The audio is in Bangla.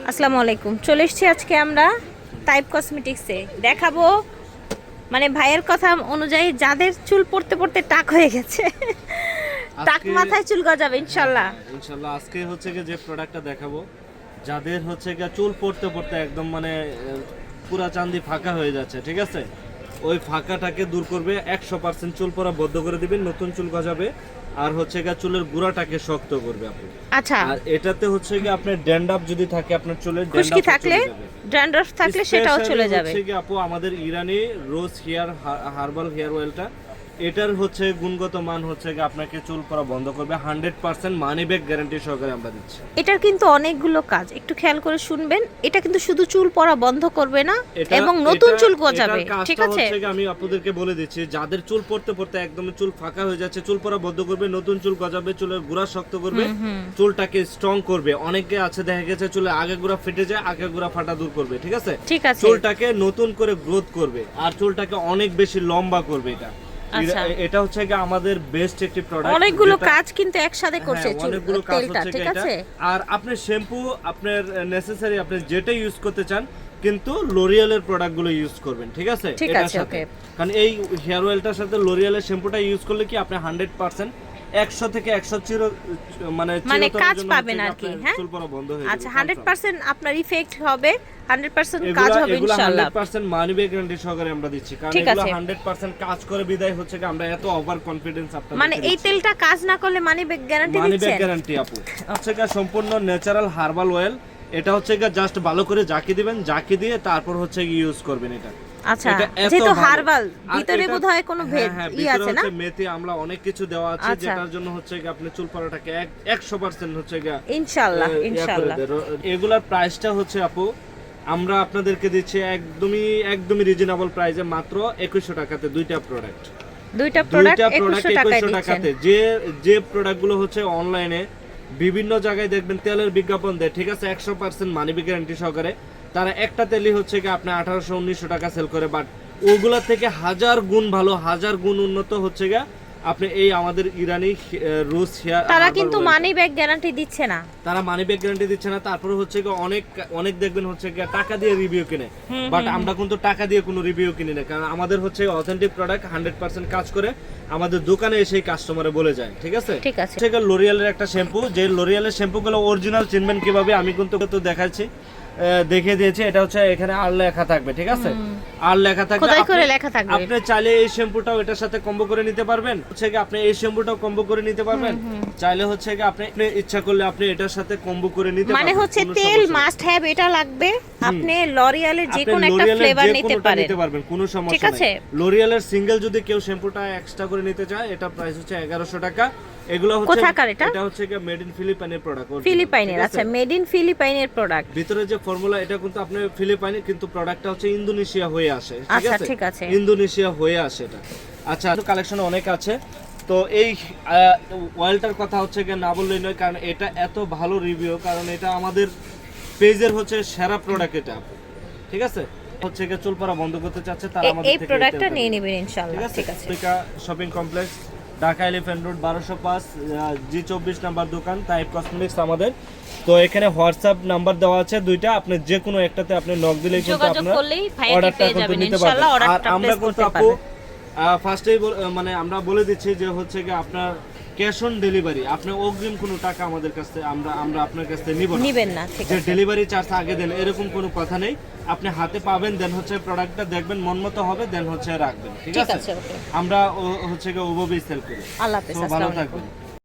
আসসালামু আলাইকুম। চলে এসেছি আজকে আমরা টাইপ কসমেটিক্সে দেখাবো, মানে ভাইয়ের কথা অনুযায়ী যাদের চুল পড়তে পড়তে টাক হয়ে গেছে, টাক মাথায় চুল গজাবে ইনশাল্লাহ। ইনশাল্লাহ আজকে হচ্ছে গিয়ে যে প্রোডাক্টটা দেখাবো, যাদের হচ্ছে গিয়ে চুল পড়তে পড়তে একদম মানে পুরা চাঁদি ফাঁকা হয়ে যাচ্ছে, ঠিক আছে, ওই ফাঁকাটাকে দূর করবে। 100% চুল পড়া বন্ধ করে দিবেন, নতুন চুল গজাবে। আর হচ্ছে গিয়ে চুলের গুঁড়াটাকে শক্ত করবে আপনি। আচ্ছা, আর এটাতে হচ্ছে গিয়ে আপনার ড্যান্ড্রাফ যদি থাকে, আপনার চুলের খুশকি থাকলে, ড্যান্ড্রাফ থাকলে সেটাও চলে যাবে। হচ্ছে গিয়ে আপু আমাদের ইরানি রোজ হেয়ার হার্বাল হেয়ার অয়েলটা, এটার হচ্ছে গুণগত মান হচ্ছে গিয়ে আপনাকে চুল পড়া বন্ধ করবে। 100% মানি ব্যাক গ্যারান্টি সহকারে আমরা দিচ্ছি। এটার কিন্তু অনেকগুলো কাজ, একটু খেয়াল করে শুনবেন। এটা কিন্তু শুধু চুল পড়া বন্ধ করবে না, এবং নতুন চুল গজাবে, ঠিক আছে? আমি আপনাদেরকে বলে দিচ্ছি, যাদের চুল পড়তে পড়তে একদম চুল ফাঁকা হয়ে যাচ্ছে, চুল পড়া বন্ধ করবে, নতুন চুল গজাবে, চুলের গুঁড়া শক্ত করবে, চুলটাকে স্ট্রং করবে। অনেকে আছে দেখা গেছে চুলের আগে গুঁড়া ফেটে যায়, আগে গুঁড়া ফাটা দূর করবে, ঠিক আছে? চুলটাকে নতুন করে গ্রোথ করবে আর চুলটাকে অনেক বেশি লম্বা করবে। এটা হচ্ছে কি আমাদের বেস্ট একটি প্রোডাক্ট। অনেকগুলো কাজ কিন্তু একসাথে করছে অনেকগুলো কাজ হচ্ছে, ঠিক আছে? আর আপনার শ্যাম্পু আপনার নেসেসারি, আপনি যেটা ইউজ করতে চান, কিন্তু লরিয়ালের প্রোডাক্টগুলো ইউজ করবেন, ঠিক আছে? এটার সাথে, কারণ এই হেয়ার অয়েলটার সাথে লরিয়ালের শ্যাম্পুটা ইউজ করলে কি আপনি 100% 100 থেকে 100 মানে কাজ পাবেন আর কি। হ্যাঁ, চুল পড়া বন্ধ হয়ে যাবে। আচ্ছা, 100% আপনার ইফেক্ট হবে, 100% কাজ হবে ইনশাআল্লাহ। 100% মানি ব্যাক গ্যারান্টি সহকারে আমরা দিচ্ছি, কারণ এগুলো 100% কাজ করে বিদায় হচ্ছে কি আমরা এত ওভার কনফিডেন্স আপনাদের। মানে এই তেলটা কাজ না করলে মানি ব্যাক গ্যারান্টি দিচ্ছেন? মানি ব্যাক গ্যারান্টি আপু। হচ্ছে কি সম্পূর্ণ ন্যাচারাল হার্বাল অয়েল। এটা হচ্ছে কি জাস্ট ভালো করে জাকি দিবেন, জাকি দিয়ে তারপর হচ্ছে ইউজ করবেন এটা। আচ্ছা, যেহেতু হার্বাল, ভিতরে বোধহয় কোনো ভেদ আছে না? মেথি আমলা অনেক কিছু দেওয়া আছে, যেটার জন্য হচ্ছে কি আপনি চুল পড়াটাকে 100% হচ্ছে কি ইনশাআল্লাহ। এগুলার প্রাইসটা হচ্ছে আপু আমরা আপনাদেরকে দিচ্ছি একদমই রিজনেবল প্রাইসে, মাত্র 2100 টাকাতে দুইটা প্রোডাক্ট 2100 টাকাতে। যে প্রোডাক্টগুলো হচ্ছে অনলাইনে বিভিন্ন জায়গায় দেখবেন তেলের বিজ্ঞাপন দেয়, ঠিক আছে, 100% মানি ব্যাক গ্যারান্টি সহকারে। তারা একটা তেলই হচ্ছে কি আপনি 1800-1900 টাকা সেল করে, বাট ওগুলা থেকে হাজার গুণ ভালো, হাজার গুণ উন্নত হচ্ছে গা আপনি এই আমাদের ইরানি রোজ হেয়ার। তারা কিন্তু মানি ব্যাক গ্যারান্টি দিচ্ছে না, তারপরে হচ্ছে কি অনেক দেখবেন হচ্ছে কি টাকা দিয়ে রিভিউ কিনে, বাট আমরা কিন্তু টাকা দিয়ে কোনো রিভিউ কিনি না, কারণ আমাদের হচ্ছে অথেন্টিক প্রোডাক্ট 100% কাজ করে আমাদের দোকানে এসে কাস্টমারে বলে যায়, ঠিক আছে? সেটা লরিয়ালের একটা শ্যাম্পু, যে লরিয়ালের শ্যাম্পুগুলো অরিজিনাল চিনবেন কিভাবে আমি কিন্তু দেখাচ্ছি, দেখে দিয়েছি। এটা হচ্ছে এখানে আর লেখা থাকবে, ঠিক আছে? আর লেখা থাকবে, আপনি চাইলে এই শ্যাম্পুটাও এটার সাথে কম্বো করে নিতে পারবেন, হচ্ছে কি আপনি এই শ্যাম্পুটাও কম্বো করে নিতে পারবেন, চাইলে হচ্ছে কি আপনি ইচ্ছা করলে আপনি এটার সাথে কম্বো করে নিতে পারবেন। মানে হচ্ছে তেল মাস্ট হ্যাভ এটা লাগবে, আপনি লরিয়ালের যে কোনো একটা ফ্লেভার নিতে পারবেন, কোনো সমস্যা নেই। লরিয়ালের সিঙ্গেল যদি কেউ শ্যাম্পুটা এক্সট্রা করে নিতে চায়, এটা প্রাইস হচ্ছে 1100 টাকা। এগুলো হচ্ছে এটা হচ্ছে কি মেড ইন ফিলিপাইনের প্রোডাক্ট, ফিলিপাইনের। আচ্ছা, মেড ইন ফিলিপাইনের প্রোডাক্ট। ভিতরে যে ফর্মুলা এটা কিন্তু আপনি ফিলিপাইনের, কিন্তু প্রোডাক্টটা হচ্ছে ইন্দোনেশিয়া হয়ে আসে, ঠিক আছে, ইন্দোনেশিয়া হয়ে আসে এটা। আচ্ছা, কালেকশন অনেক আছে। তো এই অয়েলটার কথা হচ্ছে কি না বললেই নয়, কারণ এটা এত ভালো রিভিউ, কারণ এটা আমাদের পেজের হচ্ছে সেরা প্রোডাক্ট এটা, ঠিক আছে? হচ্ছে কি চুল পড়া বন্ধ করতে চাচ্ছে তারা আমাদের থেকে এই প্রোডাক্টটা নিয়ে নেবেন ইনশাআল্লাহ, ঠিক আছে? Shopping complex, Dhaka elephant road 1205 G24 number দোকান, টাইপ কসমেটিক্স আমাদের। তো এখানে হোয়াটসঅ্যাপ নাম্বার দেওয়া আছে দুইটা, আপনি যে কোনো একটাতে আপনি নক দিলেই কিন্তু আপনারা অর্ডারটা করতে নিতে পারবেন। আর আমরা কিন্তু আপু ফার্স্টেই মানে আমরা বলে দিচ্ছি যে হচ্ছে কি আপনার ক্যাশ অন ডেলিভারি, আপনি অগ্রিম কোনো টাকা আমাদের কাছ থেকে আমরা আপনার কাছ থেকে নিবেন না, ঠিক আছে? ডেলিভারি চার্জ আগে দেন এরকম কোনো কথা নেই, আপনি হাতে পাবেন, দেন হচ্ছে প্রোডাক্টটা দেখবেন মন মতো হবে, দেন হচ্ছে রাখবেন, ঠিক আছে? আমরা হচ্ছে কি ওভাবেই সেল করি। আল্লাহ হাফেজ, ভালো থাকবেন।